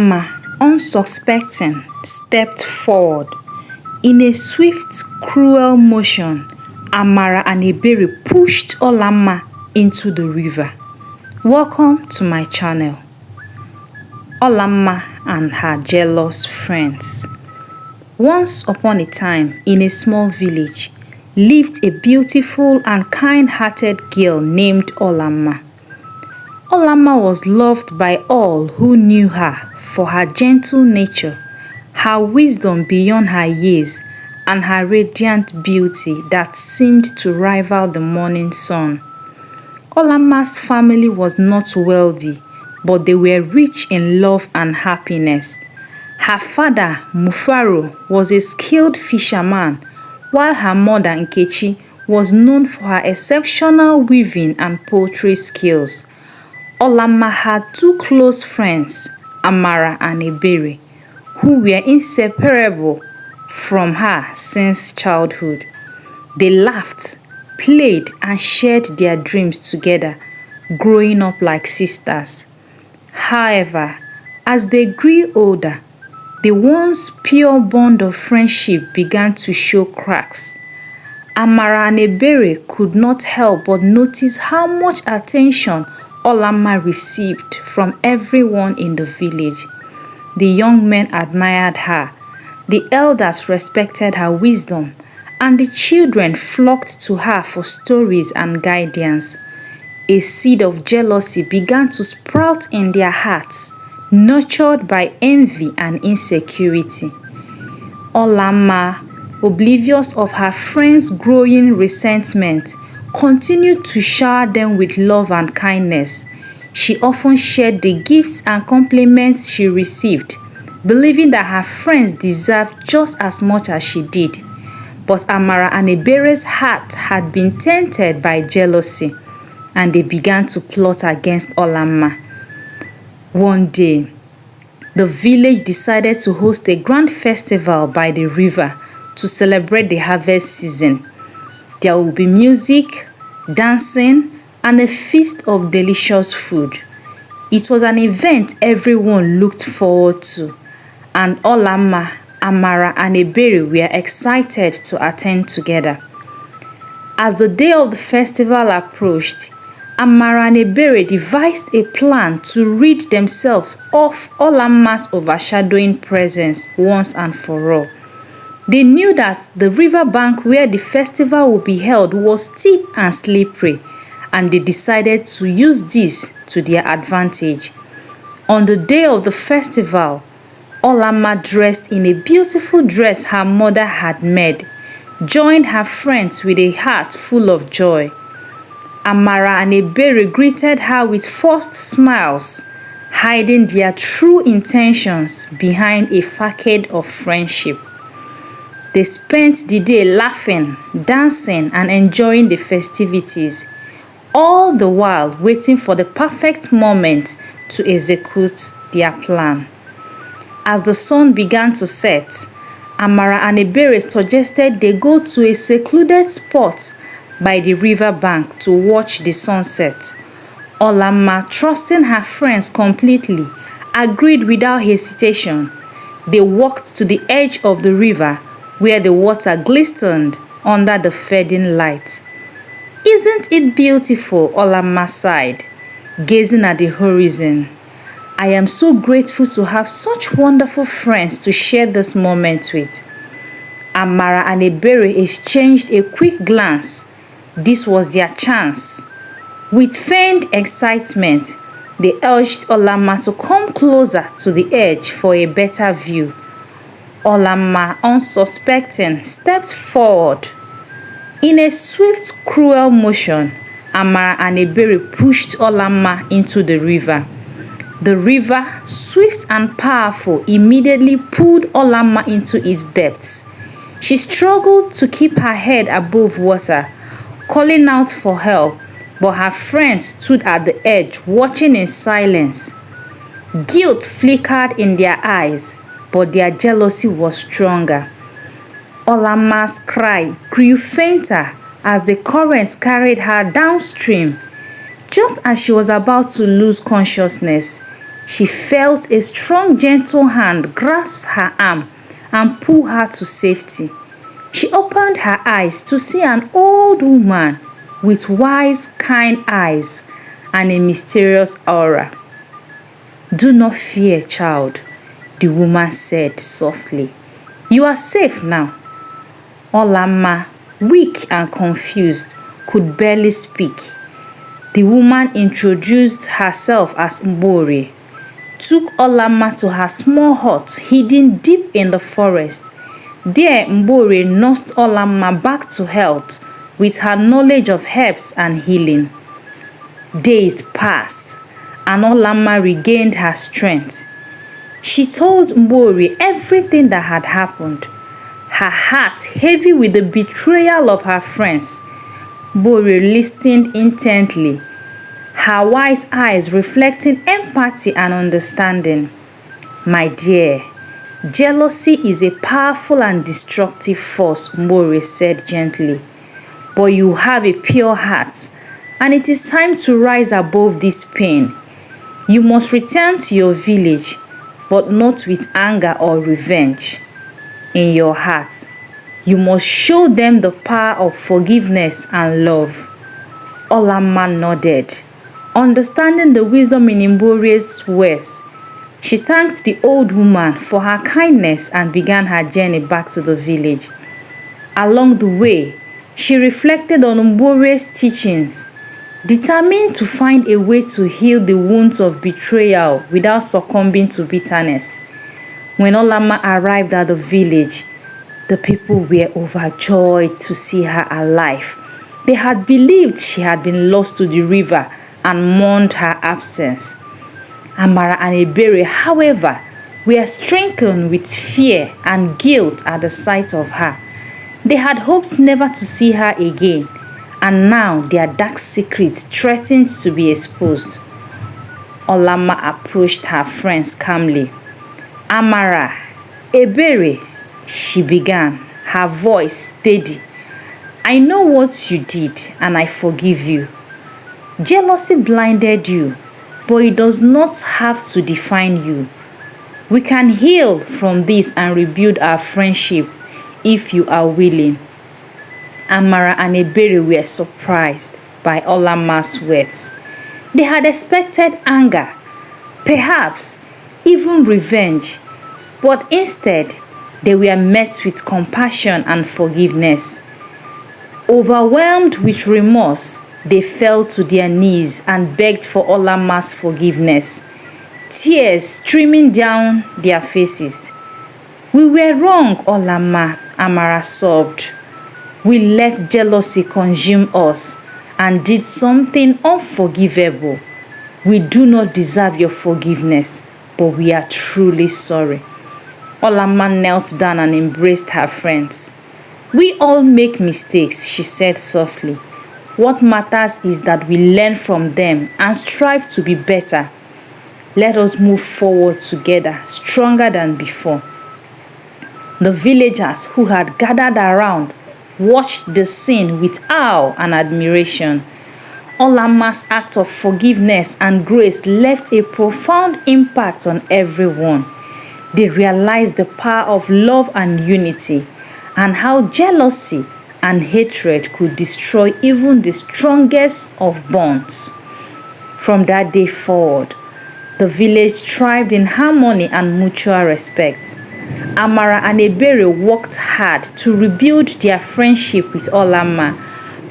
Olanma, unsuspecting, stepped forward. In a swift, cruel motion, Amara and Ebere pushed Olanma into the river. Welcome to my channel. Olanma and her jealous friends. Once upon a time, in a small village, lived a beautiful and kind-hearted girl named Olanma. Olanma was loved by all who knew her for her gentle nature, her wisdom beyond her years, and her radiant beauty that seemed to rival the morning sun. Olanma's family was not wealthy, but they were rich in love and happiness. Her father, Mufaro, was a skilled fisherman, while her mother, Nkechi, was known for her exceptional weaving and poultry skills. Olanma had two close friends, Amara and Ebere, who were inseparable from her since childhood. They laughed, played, and shared their dreams together, growing up like sisters. However, as they grew older, the once pure bond of friendship began to show cracks. Amara and Ebere could not help but notice how much attention Olanma received from everyone in the village. The young men admired her, the elders respected her wisdom, and the children flocked to her for stories and guidance. A seed of jealousy began to sprout in their hearts, nurtured by envy and insecurity. Olanma, oblivious of her friends' growing resentment, continued to shower them with love and kindness. She often shared the gifts and compliments she received, believing that her friends deserved just as much as she did. But Amara and Ebere's heart had been tainted by jealousy, and they began to plot against Olanma. One day, the village decided to host a grand festival by the river to celebrate the harvest season. There will be music, dancing, and a feast of delicious food. It was an event everyone looked forward to, and Olanma, Amara, and Ebere were excited to attend together. As the day of the festival approached, Amara and Ebere devised a plan to rid themselves of Olanma's overshadowing presence once and for all. They knew that the riverbank where the festival would be held was steep and slippery, and they decided to use this to their advantage. On the day of the festival, Olanma, dressed in a beautiful dress her mother had made, joined her friends with a heart full of joy. Amara and Ebere greeted her with forced smiles, hiding their true intentions behind a facade of friendship. They spent the day laughing, dancing, and enjoying the festivities, all the while waiting for the perfect moment to execute their plan. As the sun began to set, Amara and Ebere suggested they go to a secluded spot by the river bank to watch the sunset. Olanma, trusting her friends completely, agreed without hesitation. They walked to the edge of the river where the water glistened under the fading light. "Isn't it beautiful?" Olanma sighed, gazing at the horizon. "I am so grateful to have such wonderful friends to share this moment with." Amara and Ebere exchanged a quick glance. This was their chance. With feigned excitement, they urged Olanma to come closer to the edge for a better view. Olanma, unsuspecting, stepped forward. In a swift, cruel motion, Amara and Ebere pushed Olanma into the river. The river, swift and powerful, immediately pulled Olanma into its depths. She struggled to keep her head above water, calling out for help, but her friends stood at the edge watching in silence. Guilt flickered in their eyes, but their jealousy was stronger. Olanma's cry grew fainter as the current carried her downstream. Just as she was about to lose consciousness, She felt a strong, gentle hand grasp her arm and pull her to safety. She opened her eyes to see an old woman with wise, kind eyes and a mysterious aura. "Do not fear, child," the woman said softly. "You are safe now." Olanma, weak and confused, could barely speak. The woman introduced herself as Ebere, took Olanma to her small hut hidden deep in the forest. There, Ebere nursed Olanma back to health with her knowledge of herbs and healing. Days passed, and Olanma regained her strength. She told Ebere everything that had happened, her heart heavy with the betrayal of her friends. Ebere listened intently, her wise eyes reflecting empathy and understanding. "My dear, jealousy is a powerful and destructive force," Ebere said gently. "But you have a pure heart, and it is time to rise above this pain. You must return to your village, but not with anger or revenge. In your heart, you must show them the power of forgiveness and love." Olanma nodded, understanding the wisdom in Ebere's words. She thanked the old woman for her kindness and began her journey back to the village. Along the way, she reflected on Ebere's teachings, determined to find a way to heal the wounds of betrayal without succumbing to bitterness. When Olanma arrived at the village, the people were overjoyed to see her alive. They had believed she had been lost to the river and mourned her absence. Amara and Ebere, however, were stricken with fear and guilt at the sight of her. They had hoped never to see her again, and now their dark secrets threatened to be exposed. Olanma approached her friends calmly. "Amara, Ebere," she began, her voice steady. "I know what you did, and I forgive you. Jealousy blinded you, but it does not have to define you. We can heal from this and rebuild our friendship if you are willing." Amara and Ebere were surprised by Olanma's words. They had expected anger, perhaps even revenge, but instead they were met with compassion and forgiveness. Overwhelmed with remorse, they fell to their knees and begged for Olanma's forgiveness, tears streaming down their faces. "We were wrong, Olanma," Amara sobbed. "We let jealousy consume us and did something unforgivable. We do not deserve your forgiveness, but we are truly sorry." Olanma knelt down and embraced her friends. "We all make mistakes," she said softly. "What matters is that we learn from them and strive to be better. Let us move forward together, stronger than before." The villagers who had gathered around watched the scene with awe and admiration. Olanma's act of forgiveness and grace left a profound impact on everyone. They realized the power of love and unity, and how jealousy and hatred could destroy even the strongest of bonds. From that day forward, the village thrived in harmony and mutual respect. Amara and Ebere worked hard to rebuild their friendship with Olanma,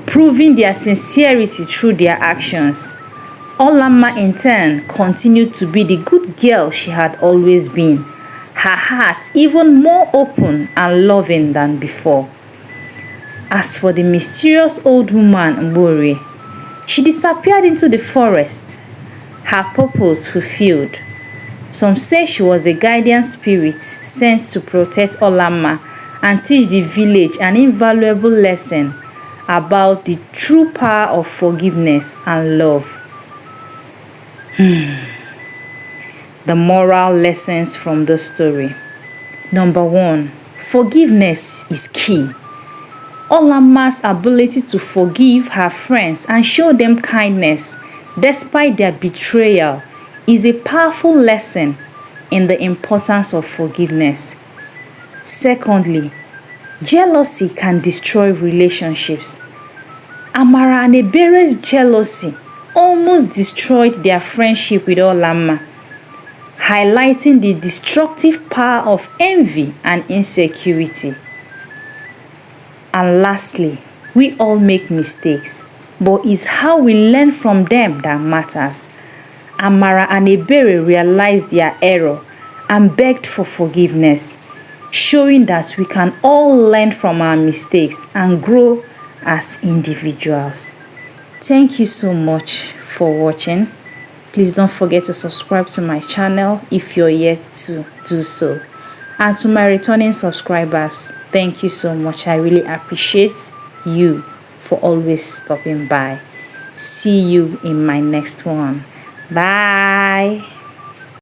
proving their sincerity through their actions. Olanma, in turn, continued to be the good girl she had always been, her heart even more open and loving than before. As for the mysterious old woman Ebere, she disappeared into the forest, her purpose fulfilled. Some say she was a guardian spirit sent to protect Olanma and teach the village an invaluable lesson about the true power of forgiveness and love. The moral lessons from the story. Number 1, forgiveness is key. Olanma's ability to forgive her friends and show them kindness despite their betrayal is a powerful lesson in the importance of forgiveness. Secondly, jealousy can destroy relationships. Amara and Ebere's jealousy almost destroyed their friendship with Olanma, highlighting the destructive power of envy and insecurity. And lastly, we all make mistakes, but it's how we learn from them that matters. Amara and Ebere realized their error and begged for forgiveness, showing that we can all learn from our mistakes and grow as individuals. Thank you so much for watching. Please don't forget to subscribe to my channel if you're yet to do so. And to my returning subscribers, thank you so much. I really appreciate you for always stopping by. See you in my next one. Bye.